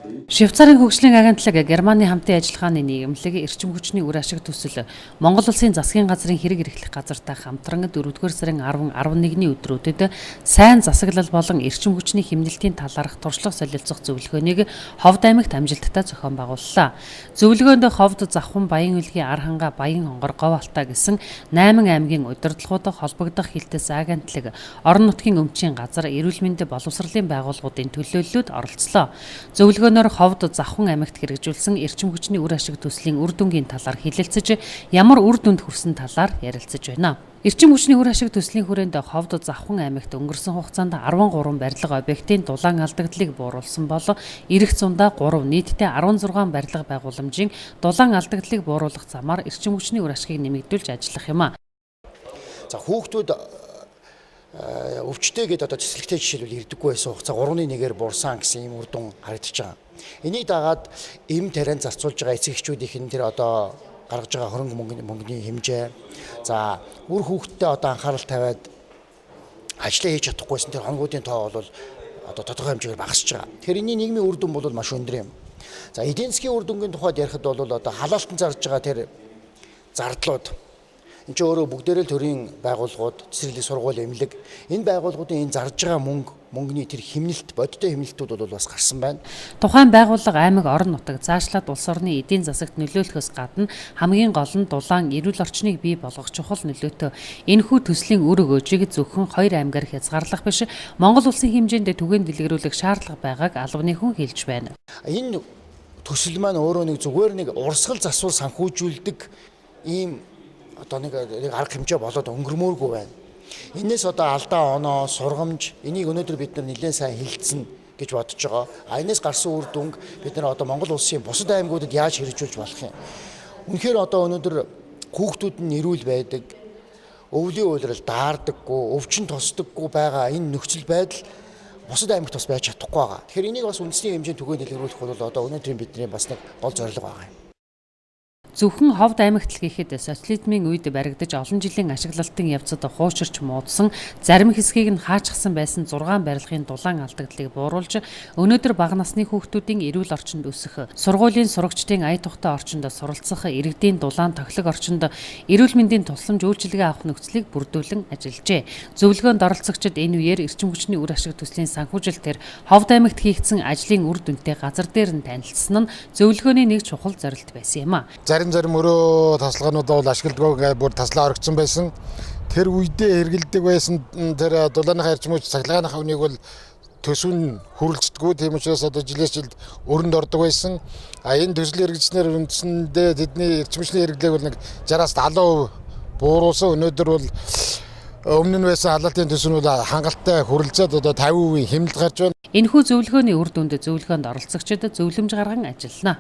Швейцарын хөгжлийн агентлаг Германы хамтын ажиллагааны нийгэмлэг эрчим хүчний үр ашиг төсөл Монгол Улсын засгийн газрын хэрэг эрхлэх газартай хамтран 4-р сарын 10-11-ний өдрүүдэд сайн засаглал болон эрчим хүчний хэмнэлтийн талаарх туршлага солилцох зөвлөгөөнийг Ховд аймагт амжилттай зохион байгууллаа. Зөвлөгөөнд Ховд, Завхан, Баян Хөлгийн Арханга, Баян Хонгор, Говь Алтай гэсэн 8 аймгийн удирдлагуудад холбогдох хилтэс агентлаг, орон нутгийн өмчийн газар, эрүүл мэндийн боловсролын байгууллагуудын төлөөллүүд оролцлоо. Зөвлөгөөнөөр Ховд, Завхан аймагт хэрэгжүүлсэн эрчим хүчний үр ашиг төслийн үр дүнгийн талаар хэлэлцэж, ямар үр дүнд хүрсэн талаар ярилцаж байна. Эрчим хүчний үр ашиг төслийн хүрээнд Ховд, Завхан аймагт өнгөрсөн хугацаанд 13 барилга объектын дулаан алдагдлыг бууруулсан бол ирэх зундаа 3 нийтдээ 16 барилга байгууламжийн дулаан алдагдлыг бууруулах замаар эрчим хүчний үр ашгийг нэмэгдүүлж ажиллах юм а. За хүүхдүүд өвчтэй гэдэг цэцлэгтэй жишээлбэл ирдэггүй байсан хугацаа 3-1-ээр буурсан гэсэн юм үр дүн харагдаж байгаа. Энийг дагаад эм тарианд зарцуулж байгаа эцэг эхчүүдийн тэр гаргаж байгаа хөрөнгө мөнгөний хэмжээ, за үр хүүхдтэй анхаарал тавиад ажлаа хийж чадахгүйсэн тэр хонгуудын тоо бол тодорхой хэмжээгээр багасж байгаа. Тэгэхээр энэний нийгмийн үр дүн бол маш өндөр юм. За эдийн засгийн үр дүнгийн тухайд ярихад бол халаалтан зарж байгаа тэр зардлууд энэ ч өөрөө бүгдээрээ л төрийн байгууллагууд, цэцэрлэг сургууль, эмнэлэг энэ байгууллагуудын энэ зарж байгаа мөнгөний тэр хэмнэлт, бодиттой хэмнэлтүүд бол бас гарсан байна. Тухайн байгууллага аймаг орон нутаг заашлаад улс орны эдийн засагт нөлөөлөхөөс гадна хамгийн гол нь дулаан эрүүл орчныг бий болгох чухал нөлөөтэй энэхүү төслийн үр өгөөжийг зөвхөн 2 аймгаар хязгаарлах биш, Монгол улсын хэмжээнд түгээн дэлгэрүүлэх шаардлага байгааг албаны хүн хэлж байна. Энэ төсөл маань өөрөө зүгээр урсгал засвар санхүүжүүлдэг ийм нэг арга хэмжээ болоод өнгөрмөөргүй байна. Энээс алдаа оноо, сургамж энийг өнөөдөр бид нар нэлээд сайн хилцэн гэж бодож байгаа. Энээс гарсан үр дүнг бид нар Монгол улсын бусад аймагуудад яаж хэрэгжүүлж болох юм. Үнэхээр өнөөдөр хүүхдүүд нь эрүүл байдаг, өвлийн уйлрал daardаггүй, өвчин тосдоггүй байгаа энэ нөхцөл байдал бусад аймагт бас байж чадахгүй байгаа. Тэгэхээр энийг бас үндэсний хэмжээнд түгээн дэлгэрүүлэх бол өнөөдрийн бидний бас нэг гол зорилго байгаа юм. Зөвхөн Ховд аймагт л гэхэд социализмын үед баригдаж олон жилийн ашиглалтын явцад хуучирч муудсан зарим хэсгийг нь хаачсан байсан 6 барилгын дулаан алдагдлыг бууруулж өнөөдөр бага насны хүүхдүүдийн эрүүл орчинд өсөх, сургуулийн сурагчдын ая тухтай орчинд суралцах, иргэдийн дулаан тохилог орчинд эрүүл мэндийн тусламж үйлчилгээ авах нөхцөлийг бүрдүүлэн ажиллажээ. Зөвлөгөөнд оролцогчид энэ үеэр эрчим хүчний үр ашиг төслийн санхүүжилтээр Ховд аймагт хийгдсэн ажлын үр дүнтэй газар дээр нь танилцсан нь зөвлөгөөний нэг чухал зорилт байсан юм а. Зарим өрөө тасалгаануудаа бол ашигладаг бүр таслаа орогдсон байсан. Тэр үедээ хэрэгэлдэг байсан тэр дулааныхаа эрчим хүч цахилгааныхаа үнийг бол төсвөн хүрэлцдэггүй. Тийм учраас жилээс жилд өрөнд ордог байсан. Энэ төсөл хэрэгжснээр үндсэндээ тэдний эрчим хүчний хэрэглээг бол 60-аас 70% бууруулсан. Өнөөдөр бол өмнө нь байсан халаалтын төсвөн бол хангалттай хүрэлцээд 50% хэмнэлт гарч байна. Энэхүү зөвлөгөөний үр дүнд зөвлөгөөнд оролцогчид зөвлөмж гарган ажиллана.